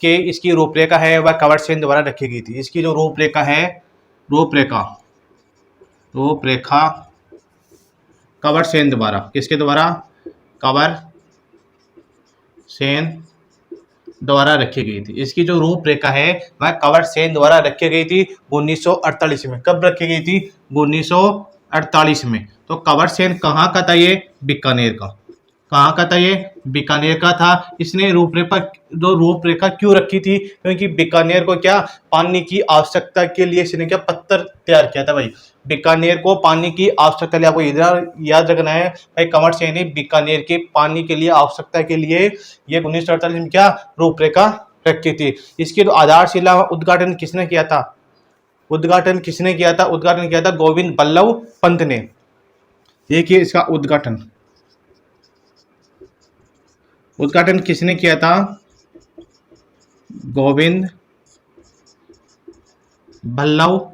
इसकी रूपरेखा है वह कवर सेन द्वारा रखी गई थी। इसकी जो रूपरेखा है, रूपरेखा कवर सेन द्वारा, किसके द्वारा? कवर सेन द्वारा रखी गई थी। इसकी जो रूपरेखा है वह कवर सेन द्वारा रखी गई थी 1948 में। कब रखी गई थी? 1948 में। तो कवर सेन कहाँ का था? ये बीकानेर का। कहाँ का था ये? बीकानेर का था। इसने रूपरेखा क्यों रखी थी? क्योंकि बीकानेर को क्या पानी की आवश्यकता के लिए इसने क्या पत्थर तैयार किया था भाई। बीकानेर को पानी की आवश्यकता लिए, आपको इधर याद रखना है भाई, कंवर सेन ने बीकानेर के पानी के लिए आवश्यकता के लिए ये 1948 में क्या रूपरेखा रखी थी। इसकी तो आधारशिला उद्घाटन किसने किया था? उद्घाटन किया था गोविंद बल्लभ पंत ने। देखिए इसका उद्घाटन किसने किया था? गोविंद बल्लभ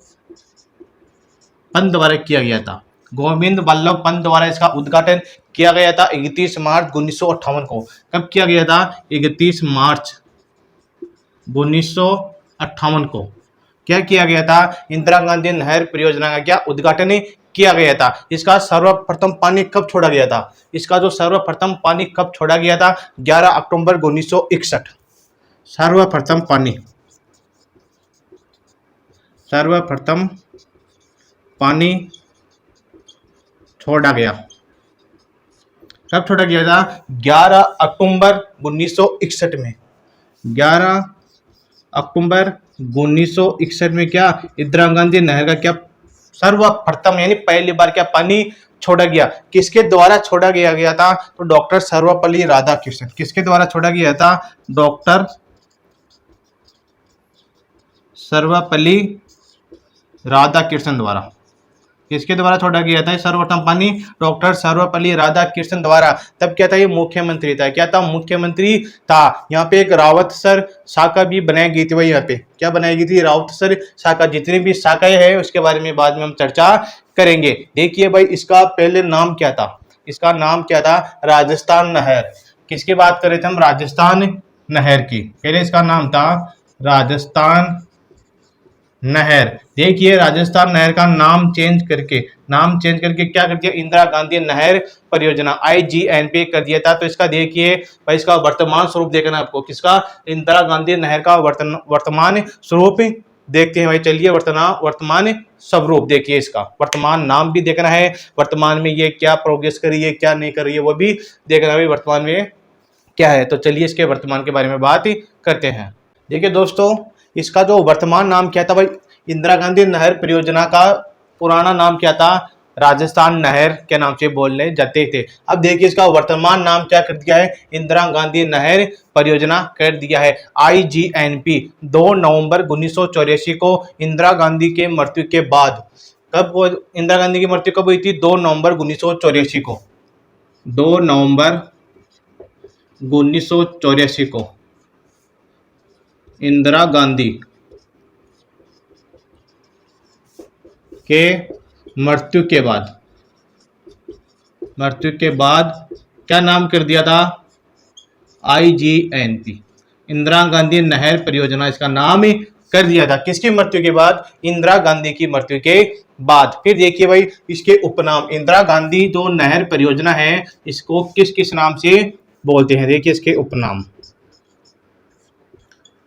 पंत द्वारा किया गया था। गोविंद बल्लभ पंत द्वारा इसका उद्घाटन किया गया था 31 मार्च 1958 को। कब किया गया था? 31 मार्च 1958 को क्या किया गया था? इंदिरा गांधी नहर परियोजना का क्या उद्घाटन किया गया था। इसका सर्वप्रथम पानी कब छोड़ा गया था? इसका जो सर्वप्रथम पानी कब छोड़ा गया था? 11 अक्टूबर 1961। सर्वप्रथम पानी छोड़ा गया। कब छोड़ा गया था? 11 अक्टूबर 1961 में। 11 अक्टूबर 1961 में क्या इंदिरा गांधी नहर का क्या सर्वप्रथम यानी पहली बार क्या पानी छोड़ा गया। किसके द्वारा छोड़ा गया था? तो डॉक्टर सर्वपल्ली राधाकृष्णन। किसके द्वारा छोड़ा गया था? डॉक्टर सर्वपल्ली राधाकृष्णन द्वारा। किसके द्वारा छोड़ा गया था सर्वप्रथम पानी? डॉक्टर सर्वपल्ली राधाकृष्णन द्वारा। तब क्या था? ये मुख्यमंत्री था। क्या था? मुख्यमंत्री था। यहाँ पे एक रावत सर शाखा भी बनाई गई थी भाई। यहाँ पे क्या बनाई गई थी? रावत सर शाखा। जितनी भी शाखाएं हैं उसके बारे में बाद में हम चर्चा करेंगे। देखिए भाई इसका पहले नाम क्या था? इसका नाम क्या था? राजस्थान नहर। किसकी बात कर रहे थे हम? राजस्थान नहर की। पहले इसका नाम था राजस्थान नहर। देखिए राजस्थान नहर का नाम चेंज करके क्या कर दिया? इंदिरा गांधी नहर परियोजना IGNP कर दिया था। तो इसका देखिए भाई इसका वर्तमान स्वरूप देखना है आपको। किसका? इंदिरा गांधी नहर का वर्तमान स्वरूप देखते हैं भाई। चलिए वर्तमान स्वरूप देखिए, इसका वर्तमान नाम भी देखना है, वर्तमान में ये क्या प्रोग्रेस कर रही है क्या नहीं कर रही है वो भी देखना है वर्तमान में क्या है। तो चलिए इसके वर्तमान के बारे में बात करते हैं। देखिए दोस्तों इसका जो वर्तमान नाम क्या था भाई, इंदिरा गांधी नहर परियोजना का पुराना नाम क्या था? राजस्थान नहर के नाम से बोलने जाते थे। अब देखिए इसका वर्तमान नाम क्या कर दिया है? इंदिरा गांधी नहर परियोजना कर दिया है। IGNP 2 नवंबर 1984 को इंदिरा गांधी के मृत्यु के बाद। कब इंदिरा गांधी की मृत्यु कब हुई थी? 2 नवंबर 1984 को। 2 नवंबर 1984 को इंदिरा गांधी के मृत्यु के बाद क्या नाम कर दिया था? IGNP इंदिरा गांधी नहर परियोजना इसका नाम ही कर दिया था। किसकी मृत्यु के बाद? इंदिरा गांधी की मृत्यु के बाद। फिर देखिए भाई इसके उपनाम, इंदिरा गांधी जो नहर परियोजना है इसको किस किस नाम से बोलते हैं? देखिए इसके उपनाम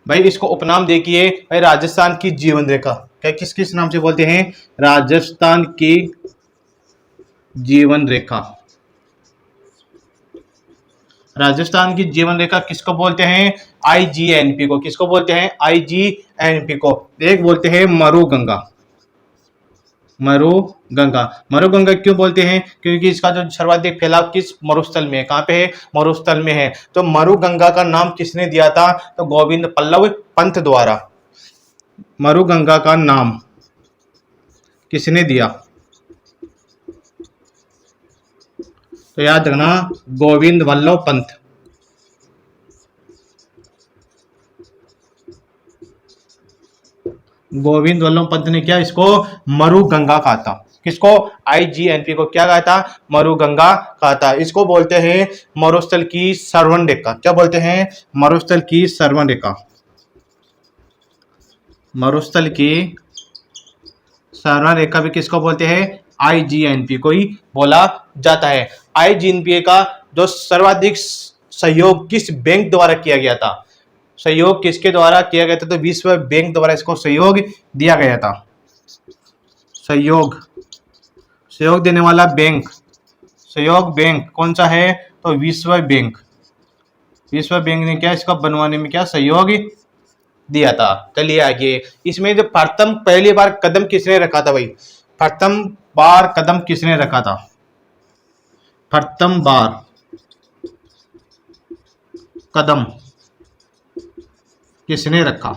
भाई, इसको उपनाम देखिए भाई, राजस्थान की जीवन रेखा। क्या किस किस नाम से बोलते हैं? राजस्थान की जीवन रेखा। राजस्थान की जीवन रेखा किसको बोलते हैं? IGNP को। किसको बोलते हैं? IGNP को। एक बोलते हैं मरुगंगा। मरुगंगा क्यों बोलते हैं? क्योंकि इसका जो सर्वाधिक फैलाव किस मरुस्थल में है? कहाँ पे है? मरुस्थल में है। तो मरुगंगा का नाम किसने दिया था? तो गोविंद बल्लभ पंत द्वारा। मरुगंगा का नाम किसने दिया? तो याद रखना गोविंद बल्लभ पंत। गोविंद बल्लभ पंत ने क्या इसको मरुगंगा कहा था। किसको? IGNP को क्या कहा था? मरुगंगा कहा था। इसको बोलते हैं मरुस्थल की सर्वन रेखा। क्या बोलते हैं? मरुस्थल की सर्वन रेखा। मरुस्थल की सवर्ण रेखा भी किसको बोलते हैं? IGNP को ही बोला जाता है। IGNP का जो सर्वाधिक सहयोग किस बैंक द्वारा किया गया था? सहयोग किसके द्वारा किया गया था? तो विश्व बैंक द्वारा इसको सहयोग दिया गया था। सहयोग देने वाला बैंक, सहयोग बैंक कौन सा है? तो विश्व बैंक। विश्व बैंक ने क्या इसका बनवाने में क्या सहयोग दिया था। चलिए आगे, इसमें जो प्रथम पहली बार कदम किसने रखा था भाई? प्रथम बार कदम किसने रखा था? प्रथम बार कदम किसने रखा?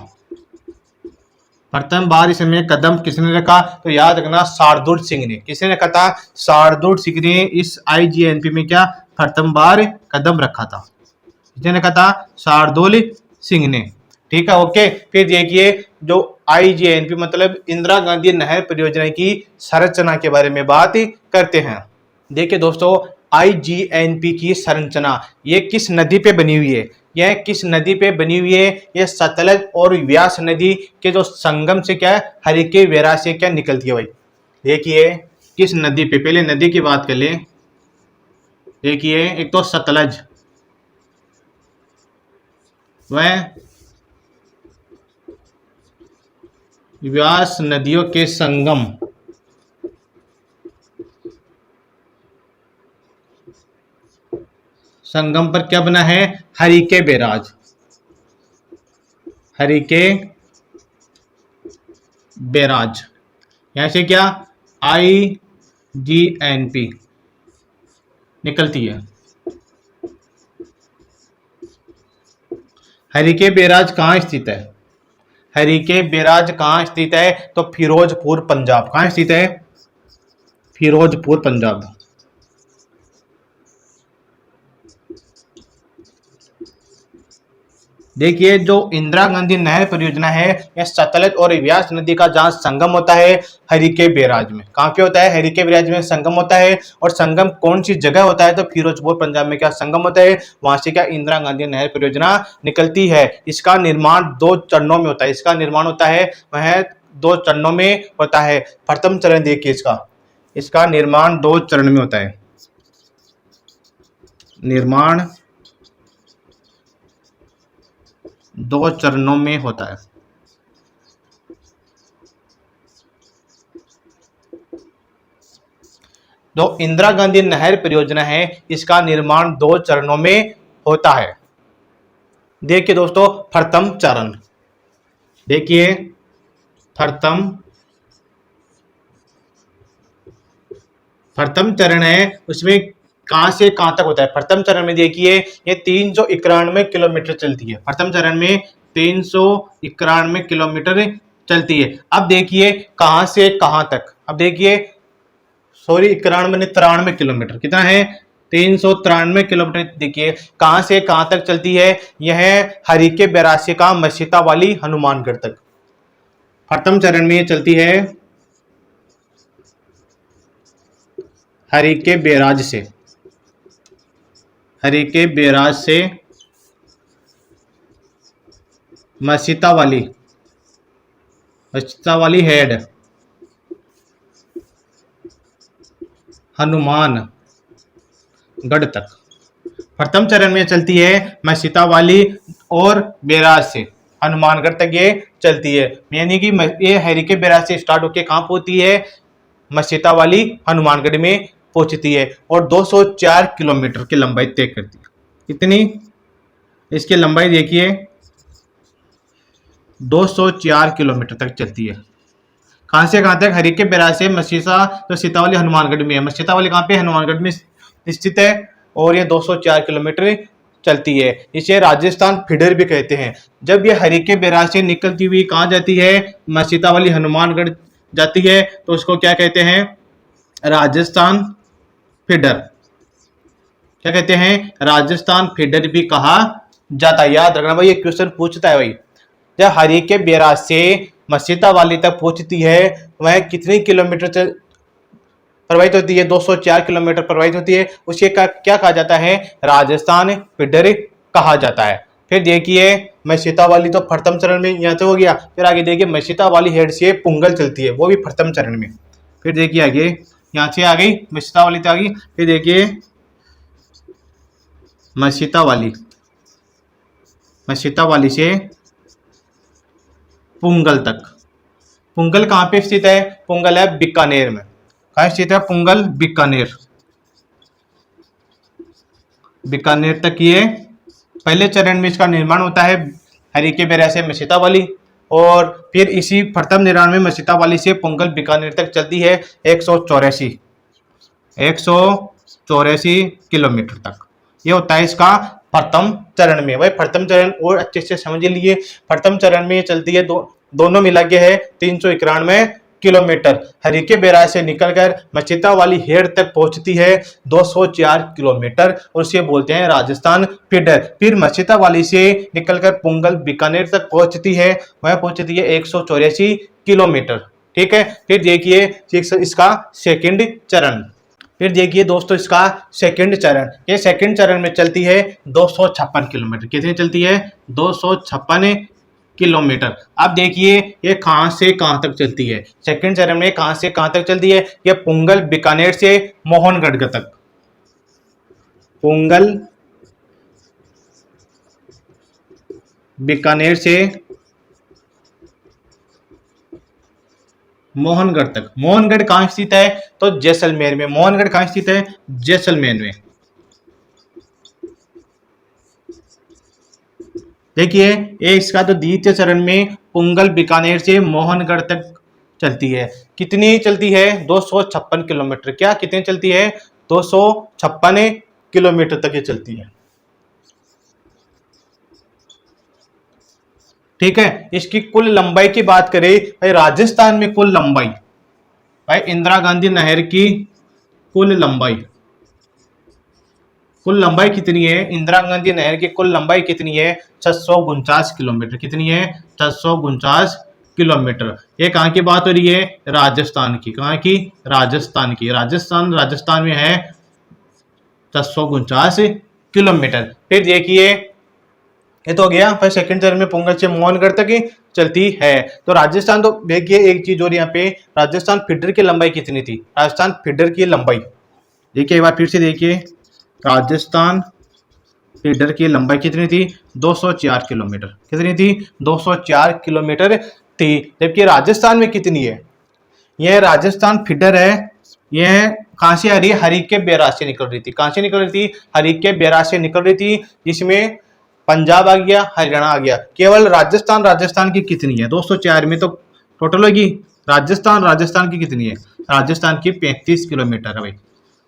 प्रथम बार इसमें कदम किसने रखा? तो याद रखना शार्दुल सिंह ने। किसने रखा था? शार्दुल सिंह ने इस IGNP में क्या प्रथम बार कदम रखा था। किसने रखा था? शार्दुल सिंह ने। ठीक है, ओके। फिर देखिए जो IGNP मतलब इंदिरा गांधी नहर परियोजना की संरचना के बारे में बात करते हैं। देखिए दोस्तों, IGNP की संरचना ये किस नदी पे बनी हुई है? यह किस नदी पे बनी हुई है? यह सतलज और व्यास नदी के जो संगम से क्या है, हरिके बैराज से क्या निकलती है भाई। देखिए किस नदी पे, पहले नदी की बात कर ले। देखिए एक तो सतलज, वह व्यास नदियों के संगम, संगम पर क्या बना है? हरिके बैराज। हरिके बैराज यहां से क्या IGNP निकलती है। हरिके बैराज कहाँ स्थित है? हरिके बैराज कहाँ स्थित है? तो फिरोजपुर पंजाब। कहाँ स्थित है? फिरोजपुर पंजाब। देखिए जो इंदिरा गांधी नहर परियोजना है, यह सतलज और व्यास नदी का जहाँ संगम होता है हरिके बैराज में। कहाँ पे होता है? हरिके बैराज में संगम होता है। और संगम कौन सी जगह होता है? तो फिरोजपुर पंजाब में क्या संगम होता है, वहां से क्या इंदिरा गांधी नहर परियोजना निकलती है। इसका निर्माण 2 चरणों में होता है। इसका निर्माण होता है वह 2 चरणों में होता है। प्रथम चरण देखिए इसका निर्माण 2 चरण में होता है। निर्माण 2 चरणों में होता है। जो इंदिरा गांधी नहर परियोजना है, इसका निर्माण 2 चरणों में होता है। देखिए दोस्तों प्रथम चरण, देखिए प्रथम चरण है, उसमें कहां से कहां तक होता है? प्रथम चरण में देखिए ये 391 किलोमीटर चलती है। प्रथम चरण में 391 किलोमीटर चलती है। अब देखिए कहां से कहां तक, अब देखिए सॉरी 93 किलोमीटर, कितना है? 393 किलोमीटर। देखिए कहां से कहां तक चलती है? यह हरिके बैराज से का मसीता वाली हनुमानगढ़ तक। प्रथम चरण में ये चलती है हरिके बैराज से, हरिके बैराज से मसीता वाली हेड हनुमानगढ़ तक। प्रथम चरण में चलती है मसीता वाली और बैराज से हनुमानगढ़ तक ये चलती है। यानी कि ये हरिके बैराज से स्टार्ट होकर कहाँ पहुंचती है? मसीता वाली हनुमानगढ़ में पहुंचती है और 204 किलोमीटर की लंबाई तय करती है। कितनी इसकी लंबाई देखिए 204 किलोमीटर तक चलती है। कहां से कहां तक? हरिके बैराज से मसीसा तो सीतावाली हनुमानगढ़ में है। मसीतावाली कहां पे? हनुमानगढ़ में स्थित है और ये 204 किलोमीटर चलती है। इसे राजस्थान फीडर भी कहते हैं। जब ये हरिके बैराज से निकलती हुई कहां जाती है? मसीतावाली हनुमानगढ़ जाती है, तो उसको क्या कहते हैं? राजस्थान फीडर। क्या कहते हैं? राजस्थान फीडर भी कहा जाता है। याद रखना भाई, ये क्वेश्चन पूछता है भाई। जब हरिके बैराज से मसीता वाली तक पहुंचती है, वह कितनी किलोमीटर प्रवाहित होती है? 204 किलोमीटर प्रवाहित होती है। उसे क्या कहा जाता है? राजस्थान फीडर कहा जाता है। फिर देखिए मशीता वाली तो प्रथम चरण में यहाँ से हो गया। फिर आगे देखिए मशीता वाली हेड से पुंगल चलती है, वो भी प्रथम चरण में। फिर देखिए आगे यहाँ से आ गई मशीता वाली तो आ गई। फिर देखिए मशीता वाली से पुंगल तक। पुंगल कहाँ पे स्थित है? पुंगल है बीकानेर में। कहाँ स्थित है पुंगल? बीकानेर तक ये पहले चरण में इसका निर्माण होता है हरिके बेरा से मशीता वाली, और फिर इसी प्रथम निर्माण में मशीता वाली से पुंगल बीकानेर तक चलती है 184 किलोमीटर तक। ये होता है इसका प्रथम चरण में। वही प्रथम चरण और अच्छे से समझ लीजिए। प्रथम चरण में ये चलती है दोनों मिला के है 391 किलोमीटर। हरिके बैराज से निकलकर मशीता वाली हेड तक पहुंचती है 204 किलोमीटर, और उसे बोलते हैं राजस्थान फीडर। फिर मशीता वाली से निकलकर पुंगल बीकानेर तक पहुंचती है, वह पहुंचती है 184 किलोमीटर। ठीक है। फिर देखिए इसका सेकंड चरण। फिर देखिए दोस्तों इसका सेकंड चरण, ये सेकंड चरण में चलती है 256 किलोमीटर। कितनी चलती है? 256 किलोमीटर। अब देखिए ये कहां से कहां तक चलती है। सेकंड चरण में कहां से कहां तक चलती है? ये पुंगल बीकानेर से मोहनगढ़ तक। पुंगल बीकानेर से मोहनगढ़ तक। मोहनगढ़ कहां स्थित है? तो जैसलमेर में। मोहनगढ़ कहां स्थित है? जैसलमेर में। देखिए ये इसका तो द्वितीय चरण में पुंगल बीकानेर से मोहनगढ़ तक चलती है। कितनी चलती है? 256 किलोमीटर। क्या कितनी चलती है? 256 किलोमीटर तक ये चलती है। ठीक है। इसकी कुल लंबाई की बात करें भाई, राजस्थान में कुल लंबाई, भाई इंदिरा गांधी नहर की कुल लंबाई कितनी है? इंदिरा गांधी नहर की कुल लंबाई कितनी है? 649 किलोमीटर। कितनी है? 649 किलोमीटर। ये कहाँ की बात हो रही है? राजस्थान की। कहाँ की? राजस्थान की। राजस्थान में है 649 किलोमीटर। फिर देखिए ये तो हो गया। फिर सेकंड चरण में पुंगल से मोहनगढ़ तक ही चलती है। तो राजस्थान, तो देखिए एक चीज और यहाँ पे, राजस्थान फीडर की लंबाई कितनी थी? राजस्थान फीडर की लंबाई देखिए, एक बार फिर से देखिए, राजस्थान फीडर की लंबाई कितनी थी? 204 किलोमीटर। कितनी थी? 204 किलोमीटर थी। जबकि राजस्थान में कितनी है? यह राजस्थान फीडर है, यह कहां से आ रही है? हरिके बैराज से निकल रही थी। कहां से निकल रही थी? हरिके बैराज से निकल रही थी, जिसमें पंजाब आ गया, हरियाणा आ गया। केवल राजस्थान की कितनी है? 204 में तो टोटल होगी। राजस्थान की कितनी है? राजस्थान की 35 किलोमीटर है भाई।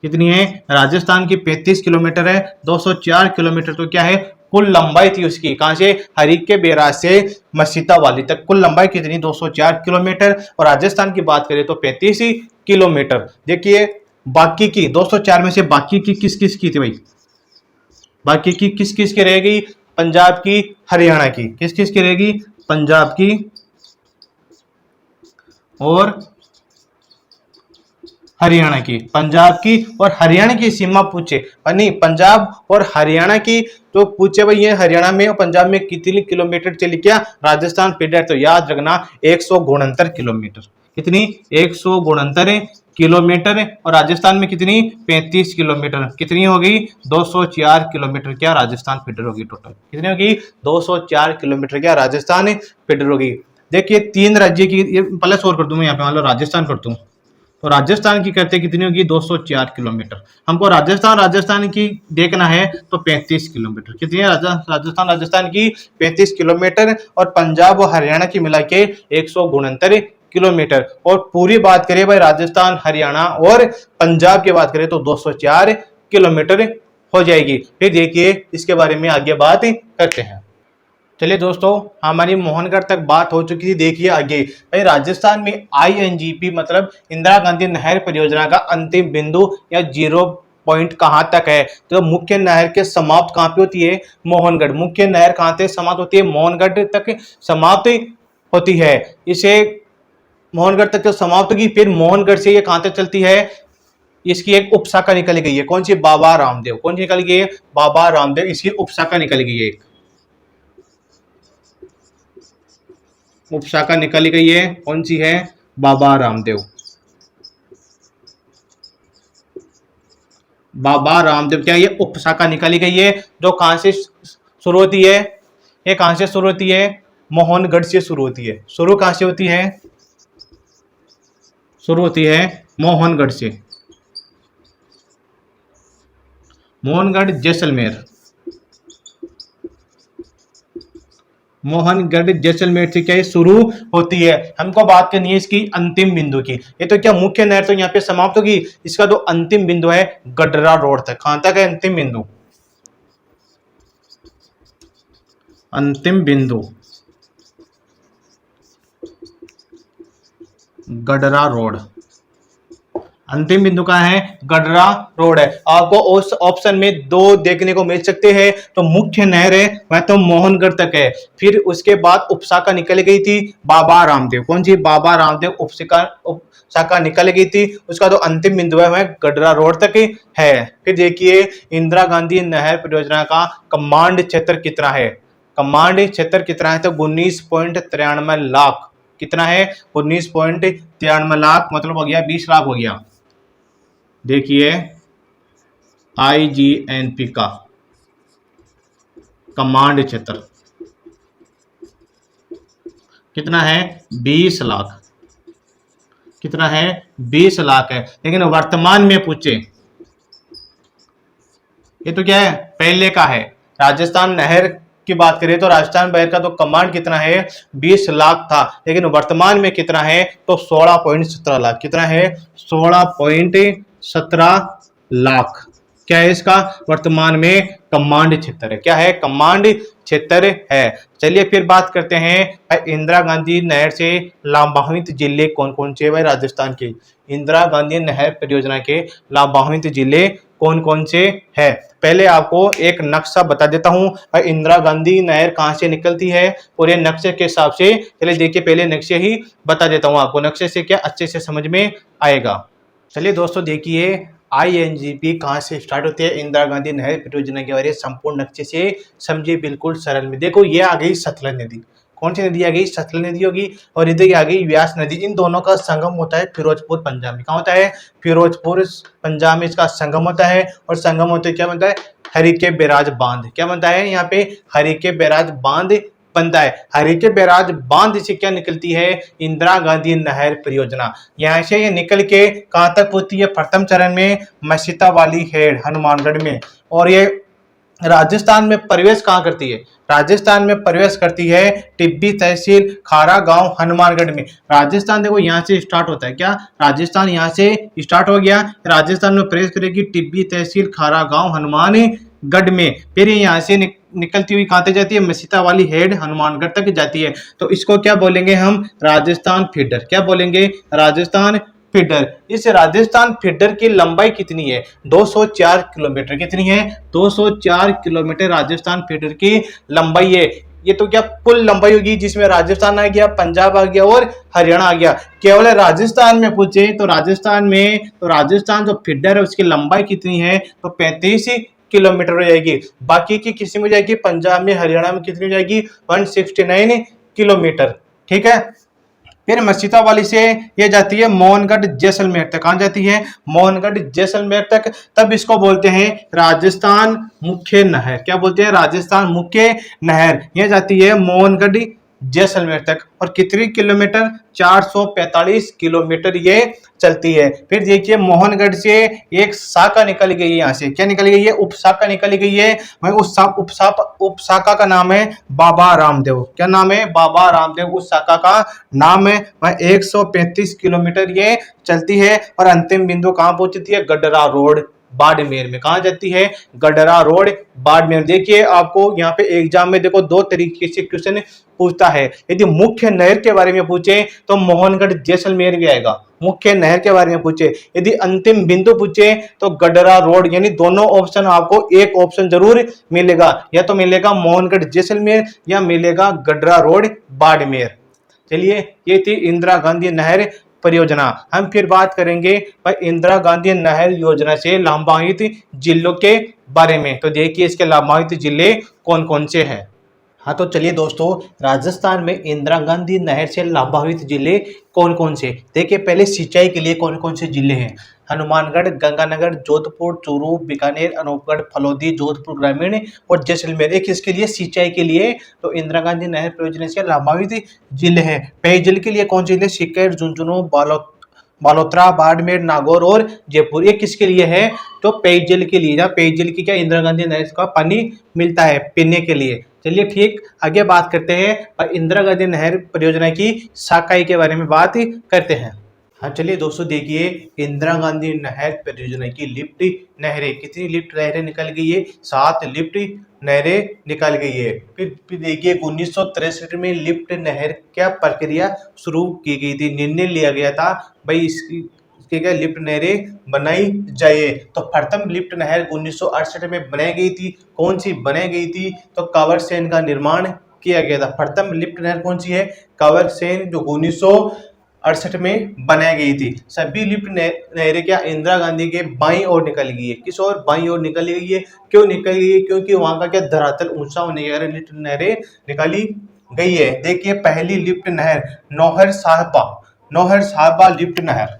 कितनी है? राजस्थान की 35 किलोमीटर है। 204 किलोमीटर तो क्या है? कुल लंबाई थी उसकी। कहां से? हरिके बैराज से मशीता वाली तक कुल लंबाई कितनी? 204 किलोमीटर। और राजस्थान की बात करें तो 35 किलोमीटर। देखिए बाकी की 204 में से बाकी की किस किस की थी भाई? बाकी की किस किस की रहेगी? पंजाब की, हरियाणा की। किस किस की रहेगी? पंजाब की और हरियाणा की। पंजाब की और हरियाणा की सीमा पूछे, नहीं पंजाब और हरियाणा की तो पूछे भाई, ये हरियाणा में और पंजाब में कितनी किलोमीटर चली क्या राजस्थान फीडर? तो याद रखना 169 किलोमीटर। कितनी? 169 किलोमीटर। और राजस्थान में कितनी? 35 किलोमीटर। कितनी होगी? 204 किलोमीटर क्या राजस्थान फीडर होगी। टोटल कितनी होगी? 204 किलोमीटर क्या राजस्थान फीडर होगी। देखिए 3 राज्य की, पहले सोल्व कर दूं मैं यहाँ पे, मान लो राजस्थान कर दूं, तो राजस्थान की करते कितनी होगी? 204 किलोमीटर। हमको राजस्थान की देखना है तो 35 किलोमीटर। कितनी है? राजस्थान की 35 किलोमीटर। और पंजाब और हरियाणा की मिला के 169 किलोमीटर। और पूरी बात करें भाई राजस्थान, हरियाणा और पंजाब की बात करें तो 204 किलोमीटर हो जाएगी। फिर देखिए इसके बारे में आगे बात करते हैं। चलिए दोस्तों, हमारी मोहनगढ़ तक बात हो चुकी थी। देखिए आगे भाई, राजस्थान में INGP मतलब इंदिरा गांधी नहर परियोजना का अंतिम बिंदु या जीरो पॉइंट कहाँ तक है? तो मुख्य नहर के समाप्त कहाँ पे होती है? मोहनगढ़। मुख्य नहर कहाँ से समाप्त होती है? मोहनगढ़ तक समाप्त होती है। इसे मोहनगढ़ तक तो समाप्त होगी। फिर मोहनगढ़ से ये कहाँ तक चलती है? इसकी एक उपशाखा निकल गई है। कौन सी? बाबा रामदेव। कौन सी निकल गई है? बाबा रामदेव, इसकी उपशाखा निकल गई है। उपशाखा निकाली गई है, कौन सी है? बाबा रामदेव। बाबा रामदेव क्या ये उपशाखा निकाली गई है, जो कहां से शुरू होती है? ये कहां से शुरू होती है? मोहनगढ़ से शुरू होती है। शुरू कहां से होती है? शुरू होती है मोहनगढ़ से। मोहनगढ़ जैसलमेर, मोहनगढ़ जैसलमेर से क्या ये शुरू होती है। हमको बात करनी है इसकी अंतिम बिंदु की। ये तो क्या मुख्य नहर तो यहाँ पे समाप्त होगी, इसका जो अंतिम बिंदु है गडरा रोड तक। कहां तक है अंतिम बिंदु? अंतिम बिंदु गडरा रोड। अंतिम बिंदु कहाँ है? गडरा रोड है। आपको उस ऑप्शन में दो देखने को मिल सकते हैं। तो मुख्य नहर है वह तो मोहनगढ़ तक है, फिर उसके बाद उपशाखा निकल गई थी बाबा रामदेव। कौन सी? बाबा रामदेव उपशाखा निकल गई थी, उसका जो अंतिम बिंदु है वह गडरा रोड तक है। फिर देखिए इंदिरा गांधी नहर परियोजना का कमांड क्षेत्र कितना है? कमांड क्षेत्र कितना है? तो 19.93 लाख। कितना है? 19.93 लाख, मतलब हो गया 20 लाख हो गया। देखिए IGNP का कमांड क्षेत्र कितना है? 20 लाख। कितना है? 20 लाख है। लेकिन वर्तमान में पूछे, ये तो क्या है? पहले का है। राजस्थान नहर की बात करें तो राजस्थान नहर का तो कमांड कितना है? 20 लाख था। लेकिन वर्तमान में कितना है? तो 16.17 लाख। कितना है? 16.17 लाख। क्या है इसका वर्तमान में कमांड क्षेत्र है? क्या है? कमांड क्षेत्र है। चलिए फिर बात करते हैं इंदिरा गांधी नहर से लाभान्वित जिले कौन कौन से? भाई राजस्थान के इंदिरा गांधी नहर परियोजना के लाभान्वित जिले कौन कौन से है? पहले आपको एक नक्शा बता देता हूं इंदिरा गांधी नहर कहां से निकलती है पूरे नक्शे के हिसाब से। चलिए देखिए पहले नक्शे ही बता देता हूं आपको, नक्शे से क्या अच्छे से समझ में आएगा। चलिए दोस्तों देखिए INGP कहाँ से स्टार्ट होती है इंदिरा गांधी नहर परियोजना के बारे में संपूर्ण नक्शे से समझिए बिल्कुल सरल में। देखो ये आ गई सतलज नदी। कौन सी नदी आ गई? सतलज नदी होगी। और इधर आ गई व्यास नदी। इन दोनों का संगम होता है फिरोजपुर पंजाब में। कहाँ होता है? फिरोजपुर पंजाब में इसका संगम होता है। और संगम होते क्या बनता है? हरिके बैराज बांध। क्या बनता है यहाँ पे? हरिके बैराज बांध बनता है। हरिके बैराज बांध से क्या निकलती है? इंदिरा गांधी नहर परियोजना। यहाँ से ये निकल के कहां तक पहुंचती है? प्रथम चरण में मसीता वाली हेड हनुमानगढ़ में। और ये राजस्थान में प्रवेश कहाँ करती है? राजस्थान में प्रवेश करती है टिब्बी तहसील खारा गांव हनुमानगढ़ में। राजस्थान देखो यहाँ से स्टार्ट होता है। क्या? राजस्थान यहाँ से स्टार्ट हो गया। राजस्थान में प्रवेश करेगी टिब्बी तहसील खारा गांव हनुमानगढ़ में। फिर यहाँ से निकलती हुई कहाँ तक जाती है? मसीता वाली हेड हनुमानगढ़ तक जाती है। तो इसको क्या बोलेंगे हम? राजस्थान फीडर। क्या बोलेंगे? राजस्थान फीडर। इस राजस्थान फीडर की लंबाई कितनी है? 204 किलोमीटर। कितनी है? 204 किलोमीटर राजस्थान फीडर की लंबाई है। ये तो क्या कुल लंबाई होगी जिसमें राजस्थान आ गया, पंजाब आ गया और हरियाणा आ गया। केवल राजस्थान में पूछे तो राजस्थान जो फीडर है उसकी लंबाई कितनी है? तो 35 किलोमीटर हो जाएगी। बाकी की किसी में जाएगी पंजाब में, हरियाणा में कितनी हो जाएगी? 169 किलोमीटर। ठीक है। फिर मसीता वाली से ये जाती है मोहनगढ़ जैसलमेर तक। कहां जाती है? मोहनगढ़ जैसलमेर तक। तब इसको बोलते हैं राजस्थान मुख्य नहर। क्या बोलते हैं? राजस्थान मुख्य नहर। ये जाती है मोहनगढ़ जैसलमेर तक। और कितनी किलोमीटर? 445 किलोमीटर ये चलती है। फिर देखिए मोहनगढ़ से एक शाखा निकल गई है। यहाँ से क्या निकल गई है? उपशाखा निकल गई है। वही उस उपशाखा का नाम है बाबा रामदेव। क्या नाम है? बाबा रामदेव उस शाखा का नाम है। वह 135 किलोमीटर ये चलती है। और अंतिम बिंदु कहाँ पहुंचती है? गडरा रोड बाड़मेर में। कहा जाती है? गडरा रोड बाड़मेर। देखिए आपको यहाँ पे एग्जाम में देखो दो तरीके से क्वेश्चन पूछता है। यदि मुख्य नहर के बारे में पूछे तो मोहनगढ़ जैसलमेर भी आएगा। मुख्य नहर के बारे में पूछे, यदि अंतिम बिंदु पूछे तो गडरा रोड। यानी दोनों ऑप्शन आपको एक ऑप्शन जरूर मिलेगा, या तो मिलेगा मोहनगढ़ जैसलमेर या मिलेगा गडरा रोड बाड़मेर। चलिए ये थी इंदिरा गांधी नहर परियोजना। हम फिर बात करेंगे इंदिरा गांधी नहर योजना से लाभान्वित जिलों के बारे में। तो देखिए इसके लाभान्वित जिले कौन कौन से हैं। हाँ तो चलिए दोस्तों, राजस्थान में इंदिरा गांधी नहर से लाभान्वित जिले कौन कौन से, देखिए पहले सिंचाई के लिए कौन कौन से जिले हैं। हनुमानगढ़, गंगानगर, जोधपुर, चूरू, बीकानेर, अनूपगढ़, फलौदी, जोधपुर ग्रामीण और जैसलमेर। एक इसके लिए सिंचाई के लिए तो इंदिरा गांधी नहर परियोजना से लाभान्वित जिले हैं। पेयजल के लिए कौन से जिले, सीकर, झुंझुनू, बालोतरा, बाड़मेर, नागौर और जयपुर। ये किसके लिए है, तो पेयजल के लिए, जहाँ पेयजल की क्या इंदिरा गांधी नहर का पानी मिलता है पीने के लिए। चलिए ठीक, आगे बात करते हैं और इंदिरा गांधी नहर परियोजना की शाखाई के बारे में बात करते हैं। हाँ चलिए दोस्तों, देखिए इंदिरा गांधी नहर परियोजना की लिफ्ट नहरें, कितनी लिफ्ट नहरें निकल गई है, 7 लिफ्ट नहरें निकल गई है। फिर देखिए 1963 में लिफ्ट नहर क्या प्रक्रिया शुरू की गई थी, निर्णय लिया गया था भाई इसकी क्या लिफ्ट नहरें बनाई जाए। तो प्रथम लिफ्ट नहर 1968 में बनाई गई थी। कौन सी बनाई गई थी, तो कांवर सेन का निर्माण किया गया था। प्रथम लिफ्ट नहर कौन सी है, कांवर सेन, जो 1968 में बनाई गई थी। सभी लिफ्ट नहरें क्या इंदिरा गांधी के बाईं ओर निकल गई है। किस ओर, बाईं ओर निकल गई है। क्यों निकल गई है, क्योंकि वहां का क्या धरातल ऊंचा होने के कारण लिफ्ट नहरें निकाली गई है। देखिए पहली लिफ्ट नहर नौहर साहबा लिफ्ट नहर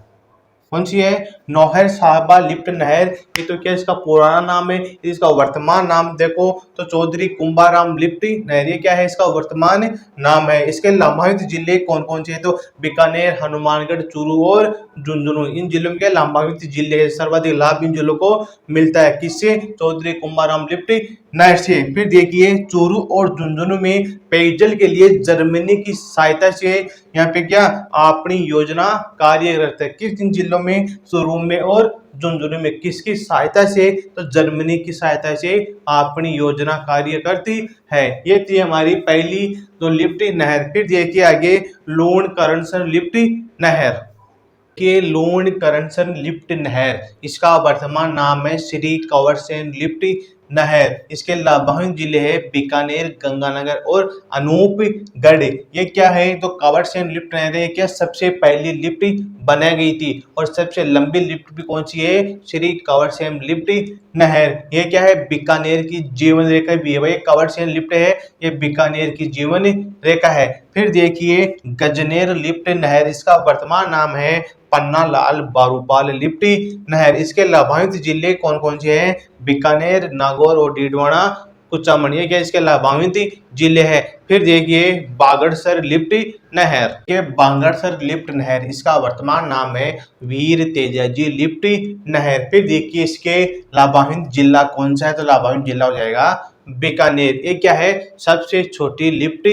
कौन सी है, नौहर साहबा लिफ्ट नहर। ये तो क्या इसका पुराना नाम है, इसका वर्तमान नाम देखो तो चौधरी कुंभाराम लिफ्ट नहर। ये क्या है, इसका वर्तमान नाम है। इसके लाभान्वित जिले कौन कौन से हैं, तो बीकानेर, हनुमानगढ़, चूरू और झुंझुनू। इन जिलों के लाभान्वित जिले हैं। सर्वाधिक लाभ इन जिलों को मिलता है, किससे, चौधरी कुंभाराम लिफ्ट नहर से। फिर देखिए चूरू और झुंझुनू में पेयजल के लिए जर्मनी की सहायता से यहाँ पे क्या अपनी योजना कार्यरत है। किस इन जिलों में, चूरू में और झुंझुनू में, किसकी सहायता से, तो जर्मनी की सहायता से अपनी योजना कार्य करती है। ये थी हमारी पहली तो लिफ्ट नहर। फिर देखिए आगे लूण करनसन लिफ्ट नहर के लूण करनसन लिफ्ट नहर, इसका वर्तमान नाम है श्री कंवर सेन लिफ्ट नहर। इसके लाभान्वित जिले हैं बीकानेर, गंगानगर और अनूपगढ़। ये क्या है, तो कंवर सेन लिफ्ट नहर है क्या सबसे पहली लिफ्ट बनाई गई थी। और सबसे लंबी लिफ्ट भी कौन सी है, श्री कंवर सेन लिफ्ट नहर। ये क्या है, बीकानेर की जीवन रेखा भी है भाई। कंवर सेन लिफ्ट है, ये बीकानेर की जीवन रेखा है। फिर देखिए गजनेर लिफ्ट नहर, इसका वर्तमान नाम है पन्ना लाल बारूपाल लिफ्ट नहर। इसके लाभान्वित जिले कौन कौन से हैं, बीकानेर, नागौर और डीडवाना, कुचामन। क्या इसके लाभान्वित जिले हैं। फिर देखिए बागड़सर लिफ्ट नहर, ये बागड़सर लिफ्ट नहर, इसका वर्तमान नाम है वीर तेजाजी लिफ्ट नहर। फिर देखिए इसके लाभान्वित जिला कौन सा है, तो लाभान्वित जिला हो जाएगा बीकानेर। ये क्या है, सबसे छोटी लिफ्ट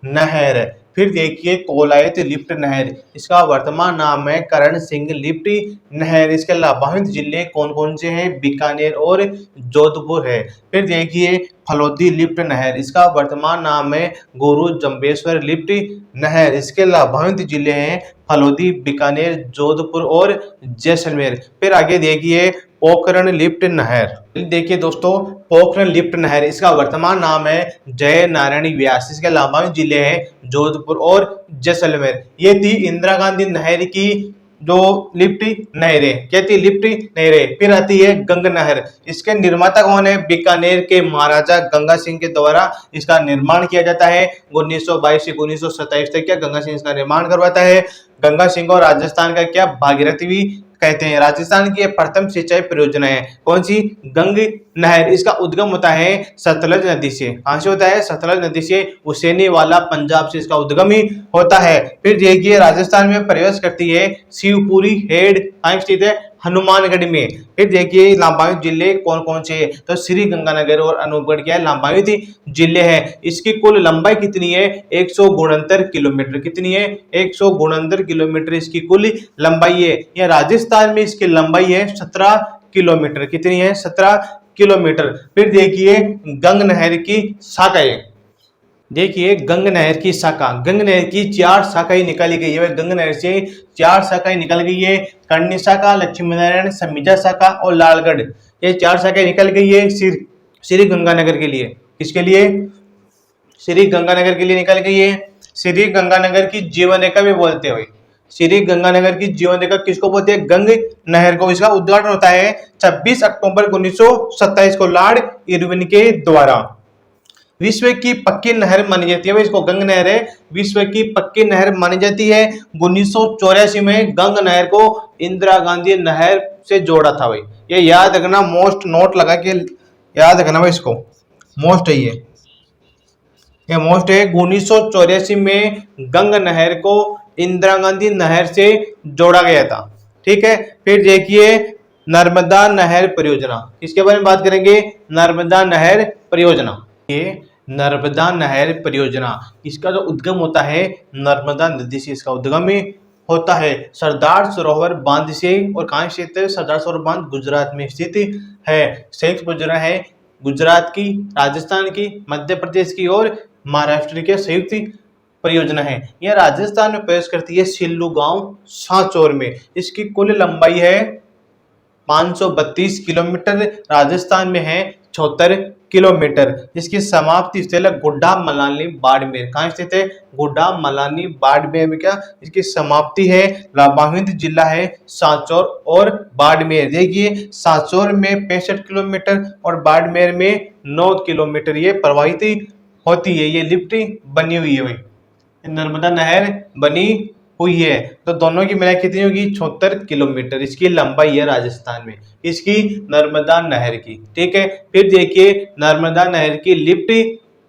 नहर है। फिर देखिए कोलायत लिफ्ट नहर, इसका वर्तमान नाम है करण सिंह लिफ्ट नहर। इसके लाभान्वित जिले कौन कौन से हैं, बीकानेर और जोधपुर है। फिर देखिए फलौदी लिफ्ट नहर, इसका वर्तमान नाम है गुरु जम्बेश्वर लिफ्ट नहर। इसके लाभान्वित जिले हैं फलौदी, बीकानेर, जोधपुर और जैसलमेर। फिर आगे देखिए पोखरण लिफ्ट नहर। देखिए दोस्तों पोखरण लिफ्ट नहर, इसका वर्तमान नाम है जय नारायण व्यास। इसके लाभान्वित जिले हैं जोधपुर और जैसलमेर। ये थी इंदिरा गांधी नहर की जो लिफ्ट नहरें, क्या थी लिफ्ट नहरें। फिर आती है गंग नहर, इसके निर्माता कौन है, बीकानेर के महाराजा गंगा सिंह के द्वारा इसका निर्माण किया जाता है। 1922 से 1927 तक क्या गंगा सिंह इसका निर्माण करवाता है। गंगा सिंह को राजस्थान का क्या भागीरथी भी कहते हैं। राजस्थान की प्रथम सिंचाई परियोजना है कौन सी, गंग नहर। इसका उद्गम होता है सतलज नदी से। कहां से होता है, सतलज नदी से। हुसैनी वाला पंजाब से इसका उद्गम ही होता है। फिर देखिए राजस्थान में प्रवेश करती है शिवपुरी हेड, कहां स्थित है, हनुमानगढ़ में। फिर देखिए लाभान्वित जिले कौन कौन से हैं, तो श्री गंगानगर और अनूपगढ़ क्या है, लाभान्वित जिले हैं। इसकी कुल लंबाई कितनी है, 169 किलोमीटर। कितनी है, 169 किलोमीटर इसकी कुल लंबाई है। यह राजस्थान में इसकी लंबाई है 17 किलोमीटर। कितनी है, 17 किलोमीटर। फिर देखिए गंग नहर की शाखाएं, देखिए गंग नहर की शाखा, गंग नहर की 4 शाखाएं निकाली गई है। गंग नहर से 4 शाखाएं निकल गई है, कर्णी शाखा, लक्ष्मी नारायण, समीजा शाखा और लालगढ़। ये 4 शाखाएं निकल गई है श्री गंगानगर के लिए। किसके लिए, श्री गंगानगर के लिए निकल गई है। श्री गंगानगर की जीवन रेखा भी बोलते हुए, श्री गंगानगर की जीवन रेखा किसको बोलते हैं, गंग नहर को। इसका उद्घाटन होता है 26 अक्टूबर 1927 को लॉर्ड इरविन के द्वारा। विश्व की पक्की नहर मानी जाती है भाई, इसको गंग नहर है, विश्व की पक्की नहर मानी जाती है। 1984 में गंग नहर को इंदिरा गांधी नहर से जोड़ा था भाई, ये याद रखना, मोस्ट नोट लगा के याद रखना भाई, इसको मोस्ट है ये मोस्ट है। 1984 में गंग नहर को इंदिरा गांधी नहर से जोड़ा गया था, ठीक है। फिर देखिए नर्मदा नहर परियोजना, इसके बारे में बात करेंगे। नर्मदा नहर परियोजना, ये नर्मदा नहर परियोजना, इसका जो उद्गम होता है नर्मदा नदी से, इसका उद्गम होता है सरदार सरोवर बांध से। और कहाँ स्थित है सरदार सरोवर बांध? गुजरात में स्थित है। संयुक्त परियोजना है गुजरात की, राजस्थान की, मध्य प्रदेश की और महाराष्ट्र की संयुक्त परियोजना है। यह राजस्थान में प्रवेश करती है सिल्लू गांव सांचौर में। इसकी कुल लंबाई है 532 किलोमीटर, राजस्थान में है 74 किलोमीटर। इसकी समाप्ति स्थल गुड्डा मलानी बाड़मेर, कहाँ स्थित है? गुड्डा मलानी बाड़मेर में क्या इसकी समाप्ति है। लाभान्वित जिला है सांचौर और बाड़मेर। देखिए सांचौर में 65 किलोमीटर और बाड़मेर में 9 किलोमीटर ये प्रवाहित होती है, ये लिफ्ट बनी हुई है भाई, नर्मदा नहर बनी हुई है। तो दोनों की मिला कितनी होगी? 76 किलोमीटर इसकी लंबाई है राजस्थान में, इसकी नर्मदा नहर की, ठीक है। फिर देखिए नर्मदा नहर की लिफ्ट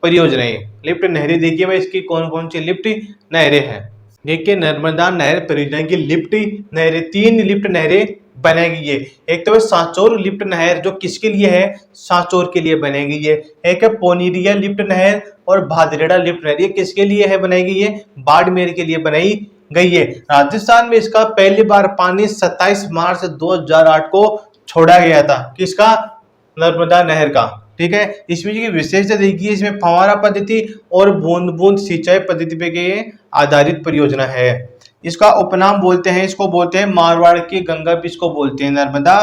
परियोजनाएं, लिफ्ट नहरें देखिए भाई, इसकी कौन कौन सी लिफ्ट नहरें हैं। देखिए नर्मदा नहर परियोजना की लिफ्ट नहरें, 3 लिफ्ट नहरें बनाई गई है। एक तो सांचौर लिफ्ट नहर जो किसके लिए है? सांचौर के लिए बनाई गई है। एक है पोनीरिया लिफ्ट नहर और भादरेड़ा लिफ्ट नहर, ये किसके लिए है बनाई गई है? बाड़मेर के लिए बनाई गई है। राजस्थान में इसका पहली बार पानी 27 मार्च 2008 को छोड़ा गया था, किसका? नर्मदा नहर का, ठीक है। इसमें की विशेषता देखिए, इसमें फव्वारा पद्धति और बूंद बूंद सिंचाई पद्धति पे आधारित परियोजना है। इसका उपनाम बोलते हैं, इसको बोलते हैं मारवाड़ की गंगा भी इसको बोलते हैं। नर्मदा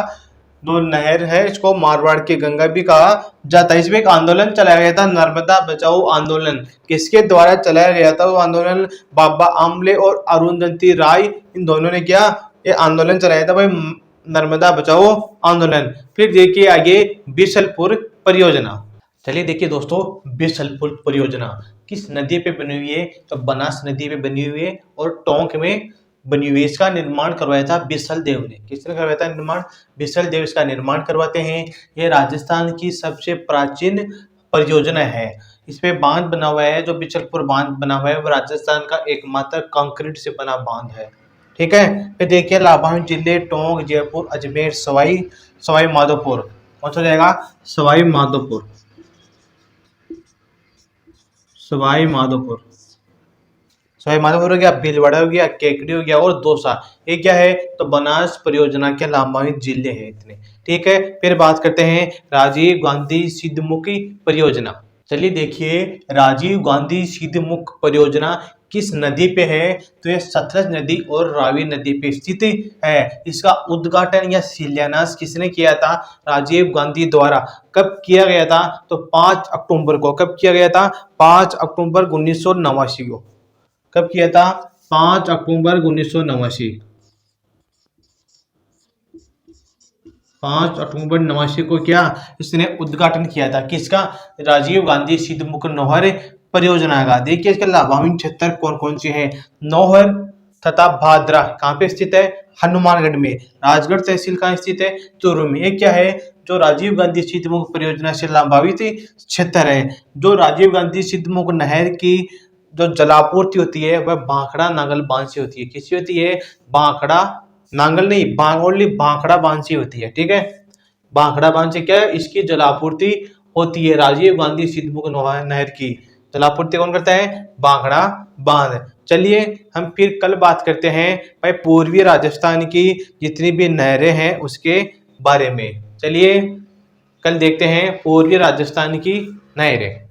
जो नहर है इसको मारवाड़ की गंगा भी कहा जाता है। इसमें एक आंदोलन चलाया गया था, नर्मदा बचाओ आंदोलन। किसके द्वारा चलाया गया था वो आंदोलन? बाबा आमले और अरुंधति राय, इन दोनों ने क्या ये आंदोलन चलाया था भाई, नर्मदा बचाओ आंदोलन। फिर देखिए आगे बिसलपुर परियोजना। चलिए देखिए दोस्तों, बिसलपुर परियोजना किस नदी पे बनी हुई है? तो बनास नदी पे बनी हुई है और टोंक में बनी हुई है। इसका निर्माण करवाया था बिसल देव ने। किसने करवाया था निर्माण? बिसल देव इसका निर्माण करवाते हैं। यह राजस्थान की सबसे प्राचीन परियोजना है। इस पे बांध बना हुआ है, जो बिसलपुर बांध बना हुआ है वो राजस्थान का एकमात्र कंक्रीट से बना बांध है, ठीक है। फिर देखिए लाभान्वित जिले टोंक, जयपुर, अजमेर, सवाई माधोपुर। कौन सा जाएगा? सवाई माधोपुर, सवाई माधोपुर, सवाई माधोपुर हो गया, भीलवाड़ा हो गया, केकड़ी हो गया और दौसा। ये क्या है? तो बनास परियोजना के लाभान्वित जिले हैं इतने, ठीक है। फिर बात करते हैं राजीव गांधी सिद्धमुखी परियोजना। चलिए देखिए राजीव गांधी सिद्धमुख परियोजना किस नदी पे है? तो ये सतलज नदी और रावी नदी पे स्थित है। इसका उद्घाटन या शिलान्यास किसने किया था? राजीव गांधी द्वारा। कब किया गया था? तो 5 अक्टूबर को। कब किया गया था? 5 अक्टूबर 1989 को। कब किया था? 5 अक्टूबर 1989। 5 अक्टूबर 1989 को क्या इसने उद्घाटन किया था? किसका? राजीव गांधी सिद्धमुख नौहर परियोजना का। देखिए इसके लाभान्वित क्षेत्र कौन कौन से हैं? नौहर तथा भादरा कहाँ पे स्थित है? हनुमानगढ़ में। राजगढ़ तहसील कहाँ स्थित है? चूरू में। ये क्या है? जो राजीव गांधी सिद्धमुख परियोजना से लाभान्वित क्षेत्र है। जो राजीव गांधी सिद्धमुख नहर की जो जलापूर्ति होती है वह भाखड़ा नांगल बांध से होती है। किससे होती है? भाखड़ा नांगल नहीं, ओनली भाखड़ा बांध से होती है, ठीक है। भाखड़ा बांध से क्या है? इसकी जलापूर्ति होती है। राजीव गांधी सिद्धमुख नहर की जलापूर्ति कौन करता है? भाखड़ा बांध। चलिए हम फिर कल बात करते हैं भाई पूर्वी राजस्थान की जितनी भी नहरें हैं उसके बारे में। चलिए कल देखते हैं पूर्वी राजस्थान की नहरें।